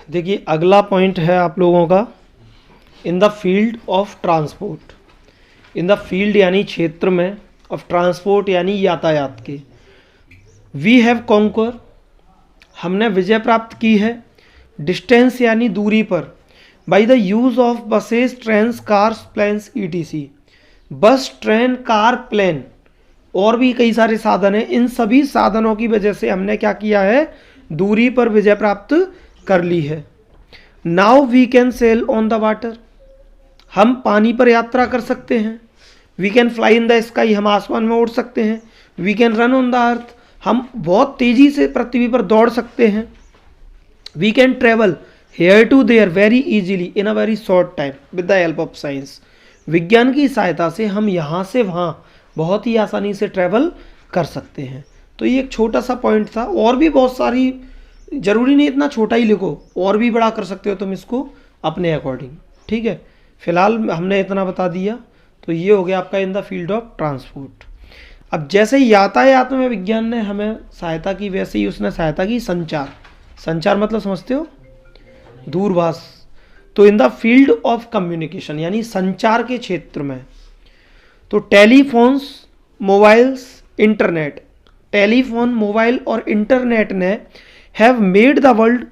देखिए अगला पॉइंट है आप लोगों का, इन the field of transport. In the field यानी क्षेत्र में, ऑफ ट्रांसपोर्ट यानी यातायात के। वी हैव कॉन्कर, हमने विजय प्राप्त की है। डिस्टेंस यानी दूरी पर, by the use of buses, trains, cars, planes ETC। Bus, train, car, plane और भी कई सारे साधन हैं। इन सभी साधनों की वजह से हमने क्या किया है, दूरी पर विजय प्राप्त कर ली है। Now we can sail on the water, हम पानी पर यात्रा कर सकते हैं। We can fly in the sky, हम आसमान में उड़ सकते हैं। We can run on the earth, हम बहुत तेज़ी से पृथ्वी पर दौड़ सकते हैं। We can travel here to there very easily in a very short time with the help of science. विज्ञान की सहायता से हम यहाँ से वहाँ बहुत ही आसानी से ट्रैवल कर सकते हैं। तो ये एक छोटा सा पॉइंट था, और भी बहुत सारी, ज़रूरी नहीं इतना छोटा ही लिखो, और भी बड़ा कर सकते हो तुम इसको अपने अकॉर्डिंग, ठीक है। फिलहाल हमने इतना बता दिया। तो ये हो गया आपका इन द फील्ड ऑफ ट्रांसपोर्ट। अब जैसे ही यातायात में विज्ञान ने हमें सहायता की, वैसे ही उसने सहायता की संचार। संचार मतलब समझते हो, दूरभाष। तो इन द फील्ड ऑफ कम्युनिकेशन यानी संचार के क्षेत्र में, तो telephones, mobiles, internet. Telephone, mobile और इंटरनेट ने have made the world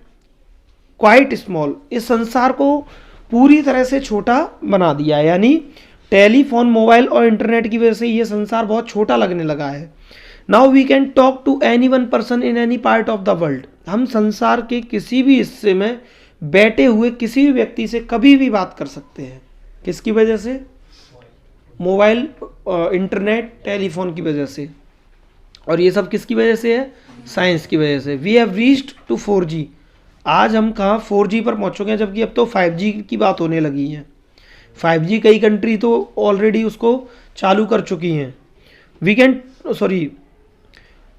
quite small, इस संसार को पूरी तरह से छोटा बना दिया। यानी टेलीफोन, मोबाइल और इंटरनेट की वजह से ये संसार बहुत छोटा लगने लगा है। Now we can talk to any one person in any part of the world, हम संसार के किसी भी हिस्से में बैठे हुए किसी भी व्यक्ति से कभी भी बात कर सकते हैं। किसकी वजह से? मोबाइल, इंटरनेट, टेलीफोन की वजह से। और ये सब किसकी वजह से है? साइंस की वजह से। We have reached to 4G, आज हम कहाँ 4G पर पहुँच चुके हैं, जबकि अब तो 5G की बात होने लगी है। 5G कई कंट्री तो ऑलरेडी उसको चालू कर चुकी हैं। वी कैन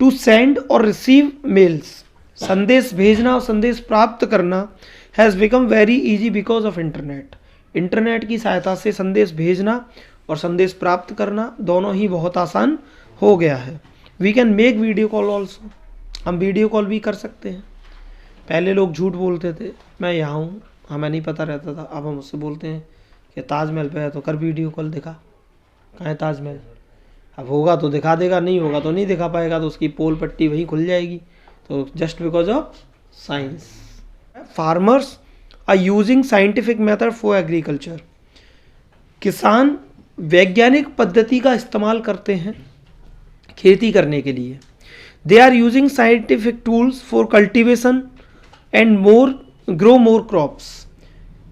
टू सेंड और रिसीव मेल्स, संदेश भेजना और संदेश प्राप्त करना has become very easy because of internet. Internet की सहायता से संदेश भेजना और संदेश प्राप्त करना दोनों ही बहुत आसान हो गया है। We can make video call also, हम वीडियो कॉल भी कर सकते हैं। पहले लोग झूठ बोलते थे, मैं यहाँ हूँ, हमें नहीं पता रहता था। अब हम उससे बोलते हैं कि ताजमहल पे है तो कर वीडियो कॉल, दिखा कहाँ है ताजमहल। अब होगा तो दिखा देगा, नहीं होगा तो नहीं दिखा पाएगा, तो उसकी पोल पट्टी वहीं खुल जाएगी। तो just because of science. Farmers are using scientific method for agriculture, किसान वैज्ञानिक पद्धति का इस्तेमाल करते हैं खेती करने के लिए। They are using scientific tools for cultivation and grow more crops,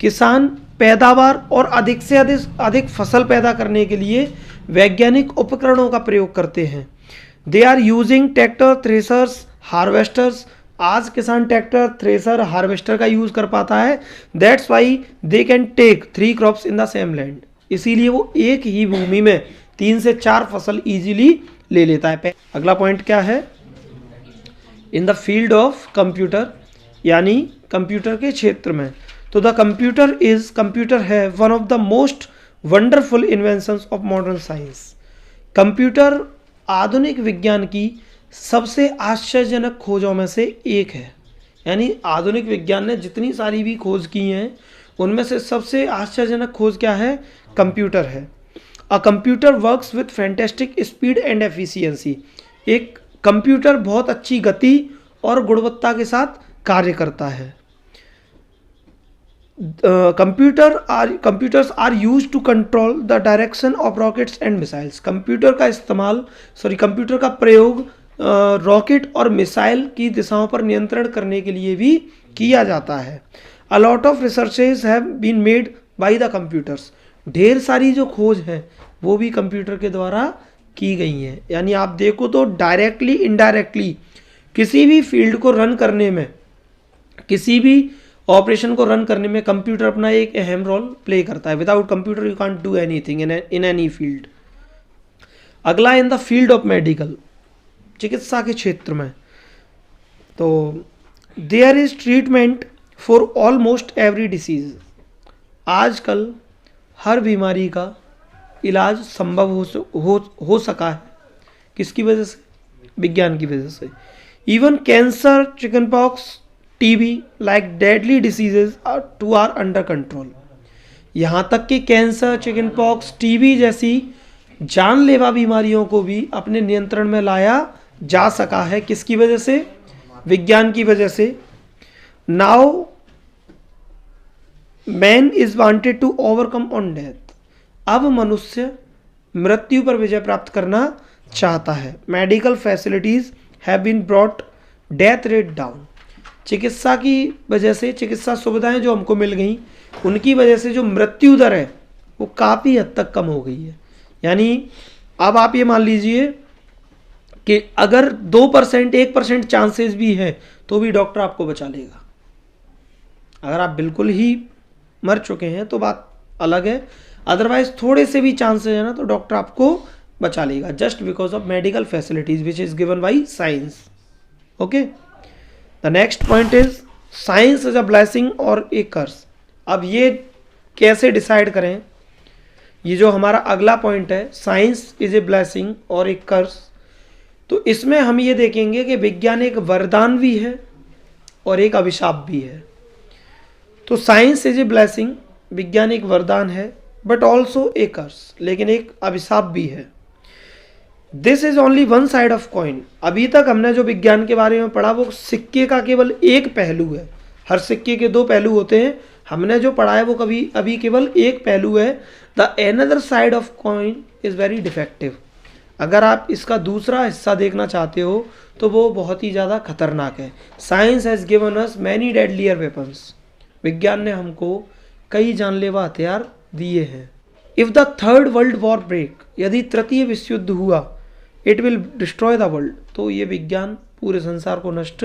किसान पैदावार और अधिक से अधिक फसल पैदा करने के लिए वैज्ञानिक उपकरणों का प्रयोग करते हैं। They are using tractor, threshers, harvesters, आज किसान ट्रैक्टर, थ्रेसर, हार्वेस्टर का यूज़ कर पाता है। That's why they can take 3 crops in the same land, इसीलिए वो एक ही भूमि में 3 से 4 फसल इजीली ले लेता है। अगला पॉइंट क्या है? इन द फील्ड ऑफ कंप्यूटर, यानी कंप्यूटर के क्षेत्र में। तो द कंप्यूटर है one of the most wonderful inventions of modern science. Computer आधुनिक विज्ञान की सबसे आश्चर्यजनक खोजों में से एक है। यानी आधुनिक विज्ञान ने जितनी सारी भी खोज की हैं उनमें से सबसे आश्चर्यजनक खोज क्या है? कंप्यूटर है। A computer works with fantastic speed and efficiency, एक कंप्यूटर बहुत अच्छी गति और गुणवत्ता के साथ कार्य करता है। Computers are use to control the direction of rockets and missiles, computer का प्रयोग रॉकेट और मिसाइल की दिशाओं पर नियंत्रण करने के लिए भी किया जाता है। A lot of researches have been made by the computers, ढेर सारी जो खोज हैं वो भी कंप्यूटर के द्वारा की गई हैं। यानी आप देखो तो डायरेक्टली इनडायरेक्टली किसी भी फील्ड को रन करने में, किसी भी ऑपरेशन को रन करने में कंप्यूटर अपना एक अहम रोल प्ले करता है। Without computer you can't do anything in any field. अगला in the field of medical, चिकित्सा के क्षेत्र में, तो there is treatment for almost every disease, आजकल हर बीमारी का इलाज संभव हो सका है। किसकी वजह से? विज्ञान की वजह से। Even cancer, chicken pox, TB like deadly diseases too are under control. यहाँ तक कि कैंसर, चिकन पॉक्स, टीबी जैसी जानलेवा बीमारियों को भी अपने नियंत्रण में लाया जा सका है। किसकी वजह से? विज्ञान की वजह से। Now man is wanted to overcome on death. अब मनुष्य मृत्यु पर विजय प्राप्त करना चाहता है। Medical facilities have been brought death rate down. चिकित्सा की वजह से, चिकित्सा सुविधाएं जो हमको मिल गई, उनकी वजह से जो मृत्यु दर है वो काफ़ी हद तक कम हो गई है। यानी अब आप ये मान लीजिए कि अगर 2%, 1% चांसेस भी है तो भी डॉक्टर आपको बचा लेगा। अगर आप बिल्कुल ही मर चुके हैं तो बात अलग है, अदरवाइज थोड़े से भी चांसेस है ना तो डॉक्टर आपको बचा लेगा, just because of medical facilities which is given by science. Okay, the next point is science is a blessing और ए कर्स। अब ये कैसे डिसाइड करें? ये जो हमारा अगला पॉइंट है, साइंस इज ए ब्लेसिंग और ए कर्स, तो इसमें हम ये देखेंगे कि विज्ञान एक वरदान भी है और एक अभिशाप भी है। तो साइंस इज ए ब्लेसिंग, विज्ञान एक वरदान है, बट ऑल्सो ए कर्स, लेकिन एक अभिशाप भी है। This is only one side of coin. अभी तक हमने जो विज्ञान के बारे में पढ़ा वो सिक्के का केवल एक पहलू है। हर सिक्के के दो पहलू होते हैं, हमने जो पढ़ा है वो अभी केवल एक पहलू है। The another side of coin is very defective. अगर आप इसका दूसरा हिस्सा देखना चाहते हो तो वो बहुत ही ज़्यादा खतरनाक है। Science has given us many deadlier weapons. विज्ञान ने हमको कई जानलेवा हथियार दिए हैं। If the third world war break, यदि तृतीय विश्व युद्ध हुआ, it will destroy the world, तो ये विज्ञान पूरे संसार को नष्ट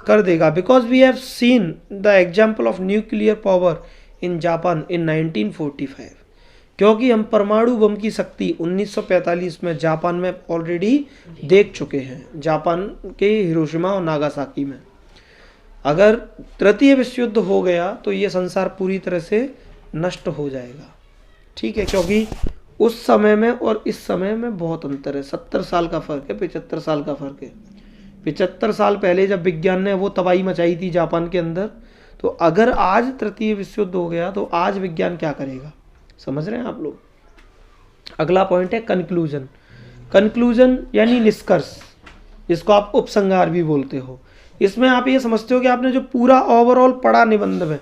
कर देगा। Because we have seen the example of nuclear power in Japan in 1945। क्योंकि हम परमाणु बम की शक्ति 1945 में जापान में ऑलरेडी देख चुके हैं, जापान के हिरोशिमा और नागासाकी में। अगर तृतीय विश्व युद्ध हो गया तो ये संसार पूरी तरह से नष्ट हो जाएगा। ठीक है, क्योंकि उस समय में और इस समय में बहुत अंतर है। 70 साल का फ़र्क है, 75 साल का फ़र्क है। 75 साल पहले जब विज्ञान ने वो तबाही मचाई थी जापान के अंदर, तो अगर आज तृतीय विश्व युद्ध हो गया तो आज विज्ञान क्या करेगा? समझ रहे हैं आप लोग? अगला पॉइंट है कंक्लूजन। कंक्लूजन यानी निष्कर्ष, जिसको आप उपसंहार भी बोलते हो। इसमें आप ये समझते हो कि आपने जो पूरा ओवरऑल पढ़ा निबंध में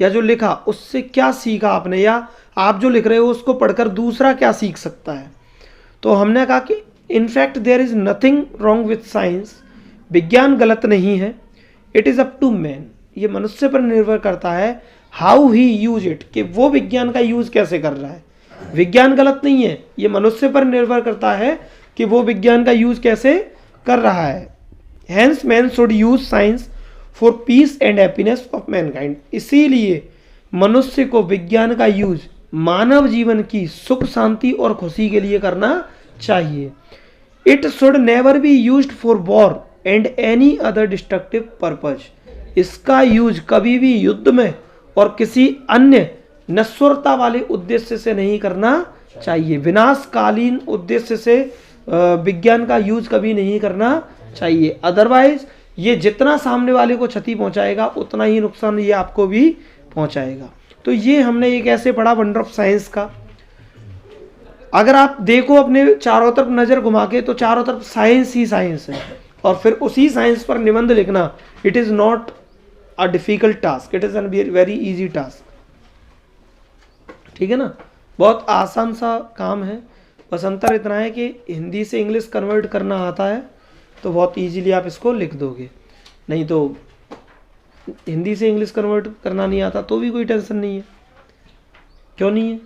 या जो लिखा, उससे क्या सीखा आपने, या आप जो लिख रहे हो उसको पढ़कर दूसरा क्या सीख सकता है। तो हमने कहा कि in fact there is nothing wrong with science. विज्ञान गलत नहीं है, it is up to man. ये मनुष्य पर निर्भर करता है हाउ ही यूज इट, कि वो विज्ञान का यूज कैसे कर रहा है। विज्ञान गलत नहीं है, ये मनुष्य पर निर्भर करता है कि वो विज्ञान का यूज कैसे कर रहा है। Hence man should use science for peace and happiness of mankind. इसीलिए मनुष्य को विज्ञान का यूज मानव जीवन की सुख, शांति और खुशी के लिए करना चाहिए। It should never be used for war and any other destructive purpose. इसका यूज कभी भी युद्ध में और किसी अन्य नश्वरता वाले उद्देश्य से नहीं करना चाहिए। विनाशकालीन उद्देश्य से विज्ञान का यूज कभी नहीं करना चाहिए। अदरवाइज ये जितना सामने वाले को क्षति पहुंचाएगा उतना ही नुकसान ये आपको भी पहुंचाएगा। तो ये हमने ये कैसे पढ़ा वंडर ऑफ साइंस का। अगर आप देखो अपने चारों तरफ नज़र घुमा के, तो चारों तरफ साइंस ही साइंस है, और फिर उसी साइंस पर निबंध लिखना, it is not a difficult task, it is an very easy task. ठीक है ना, बहुत आसान सा काम है। बस अंतर इतना है कि हिंदी से इंग्लिश कन्वर्ट करना आता है तो बहुत इजीली आप इसको लिख दोगे, नहीं तो हिंदी से इंग्लिश कन्वर्ट करना नहीं आता तो भी कोई टेंशन नहीं है। क्यों नहीं है?